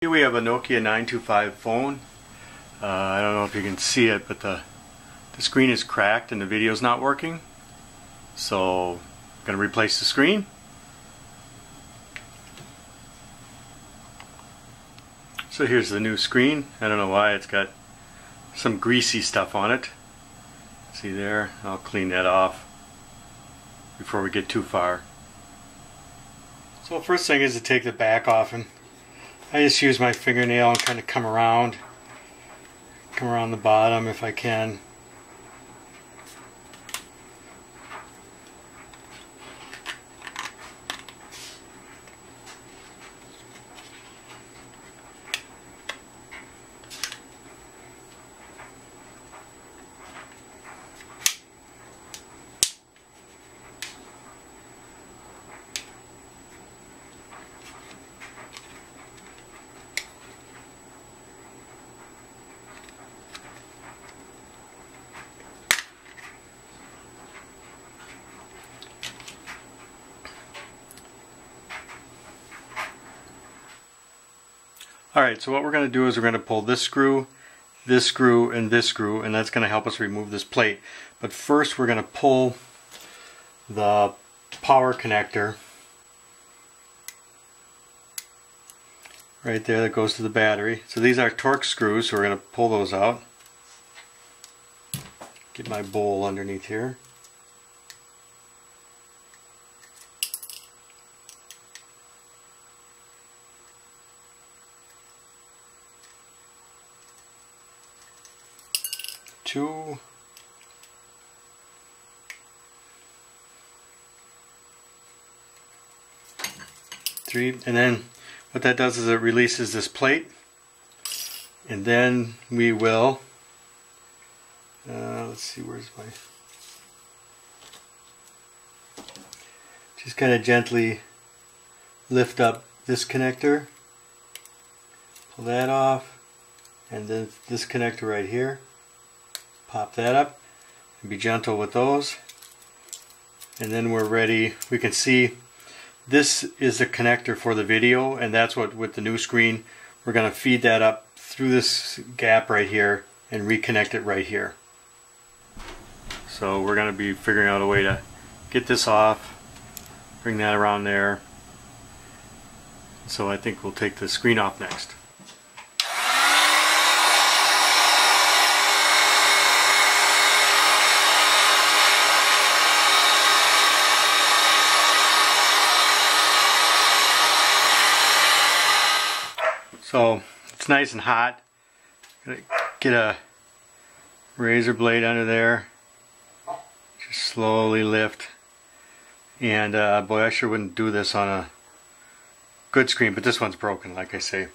Here we have a Nokia 925 phone. I don't know if you can see it, but the screen is cracked and the video is not working. So I'm going to replace the screen. So here's the new screen. I don't know why it's got some greasy stuff on it. See there? I'll clean that off before we get too far. So first thing is to take the back off, and I just use my fingernail and kind of come around the bottom if I can. Alright, so what we're going to do is we're going to pull this screw, and this screw, and that's going to help us remove this plate. But first we're going to pull the power connector right there that goes to the battery. So these are Torx screws, so we're going to pull those out. Get my bowl underneath here. Two, three, and then what that does is it releases this plate, and then we will let's see, where's my, just kind of gently lift up this connector, pull that off, and then this connector right here. Pop that up and be gentle with those, and then we're ready. We can see this is the connector for the video, and that's what, with the new screen, we're going to feed that up through this gap right here and reconnect it right here. So we're going to be figuring out a way to get this off, bring that around there. So I think we'll take the screen off next. So it's nice and hot. Get a razor blade under there. Just slowly lift. And boy, I sure wouldn't do this on a good screen, but this one's broken, like I say.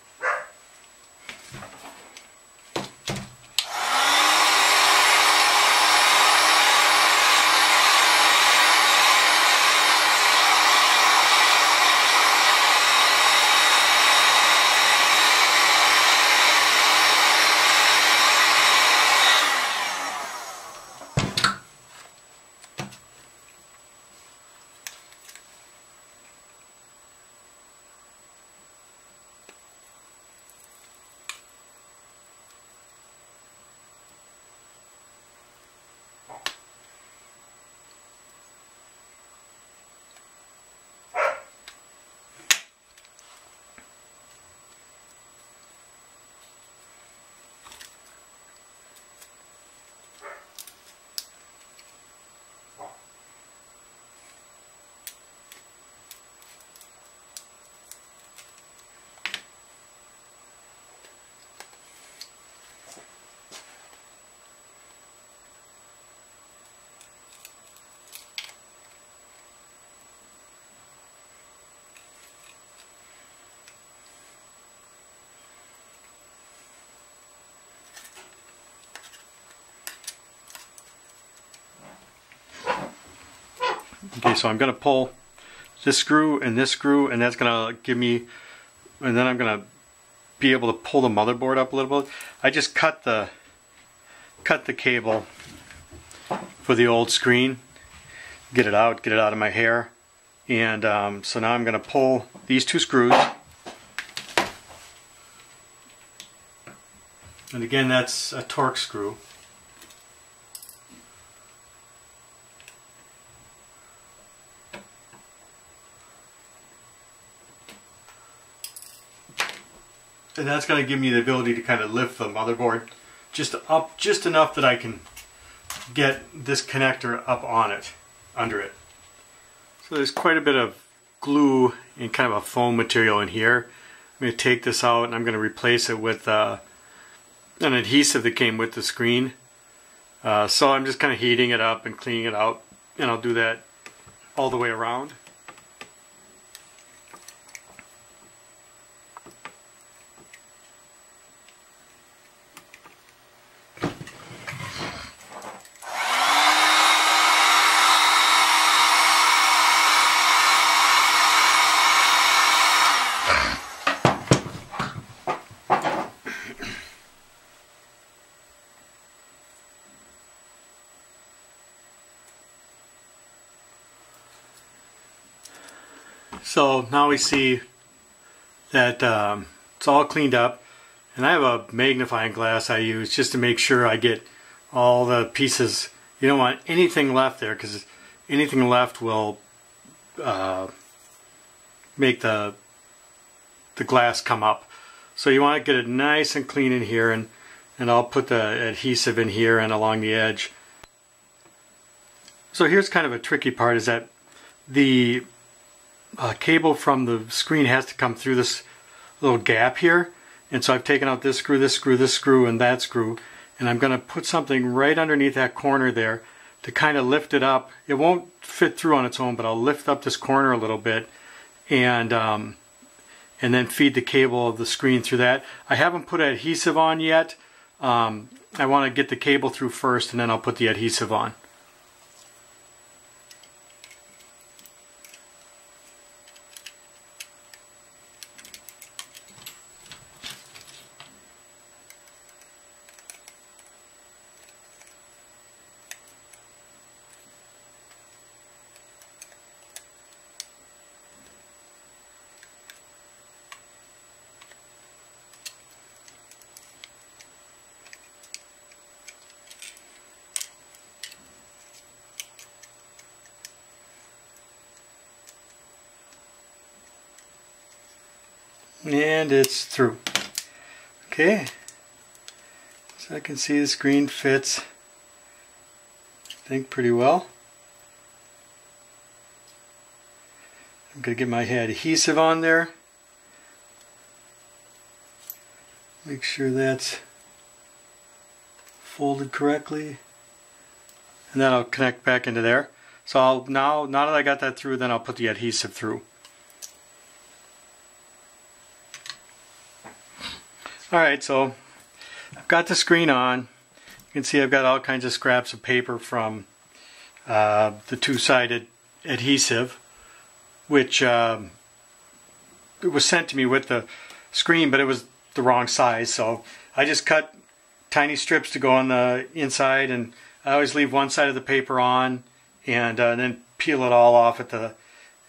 Okay, so I'm going to pull this screw, and that's going to give me, and then I'm going to be able to pull the motherboard up a little bit. I just cut the cable for the old screen, get it out of my hair, and so now I'm going to pull these two screws, And again, that's a Torx screw. And that's going to give me the ability to kind of lift the motherboard just up, just enough that I can get this connector up on it, under it. So there's quite a bit of glue and kind of a foam material in here. I'm going to take this out and I'm going to replace it with an adhesive that came with the screen. So I'm just kind of heating it up and cleaning it out, and I'll do that all the way around. So now we see that it's all cleaned up, and I have a magnifying glass I use just to make sure I get all the pieces. You don't want anything left there, because anything left will make the glass come up. So you want to get it nice and clean in here, and I'll put the adhesive in here and along the edge. So here's kind of a tricky part, is that the cable from the screen has to come through this little gap here, and so I've taken out this screw, this screw, this screw, and that screw, and I'm going to put something right underneath that corner there to kind of lift it up. It won't fit through on its own, but I'll lift up this corner a little bit, and then feed the cable of the screen through that. I haven't put adhesive on yet. I want to get the cable through first, and then I'll put the adhesive on. And it's through. Okay, so I can see the screen fits, I think, pretty well. I'm going to get my adhesive on there. Make sure that's folded correctly, and then I'll connect back into there. So now that I got that through, then I'll put the adhesive through. Alright, so I've got the screen on. You can see I've got all kinds of scraps of paper from the two-sided adhesive, which it was sent to me with the screen, but it was the wrong size, so I just cut tiny strips to go on the inside, and I always leave one side of the paper on, and then peel it all off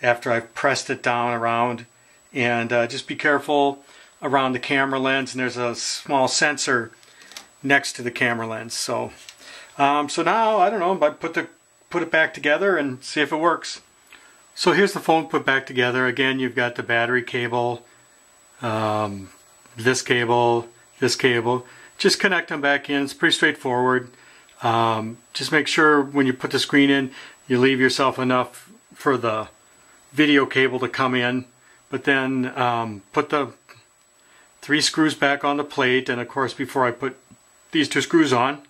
after I've pressed it down around. And just be careful around the camera lens, and there's a small sensor next to the camera lens. So so now, I don't know, but put it back together and see if it works. So here's the phone put back together. Again, you've got the battery cable, this cable, this cable. Just connect them back in. It's pretty straightforward. Just make sure when you put the screen in, you leave yourself enough for the video cable to come in. But then put the 3 screws back on the plate, and of course before I put these 2 screws on,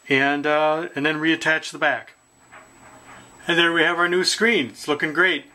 and then reattach the back. And there we have our new screen. It's looking great.